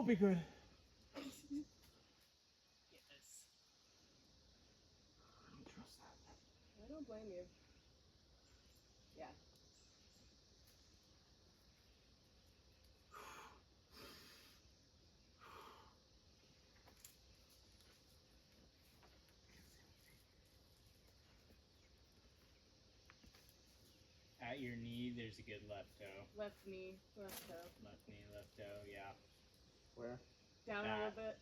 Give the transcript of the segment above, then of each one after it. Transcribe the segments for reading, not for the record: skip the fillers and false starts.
be good. Yes. I don't trust that. I don't blame you. Yeah. At your knee, there's a good left toe. Left knee, left toe. Left knee, left toe, yeah. Where? Down a That. little bit.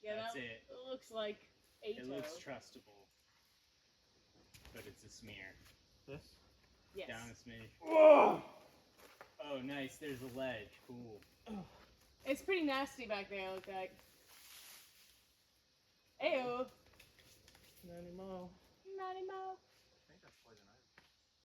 Yeah, That's that it. looks like a It toe. looks trustable. But it's a smear. This? Yes. Down a smidge. Whoa! Oh, nice. There's a ledge. Cool. It's pretty nasty back there, look like. Ayo. Not anymore. Not anymore.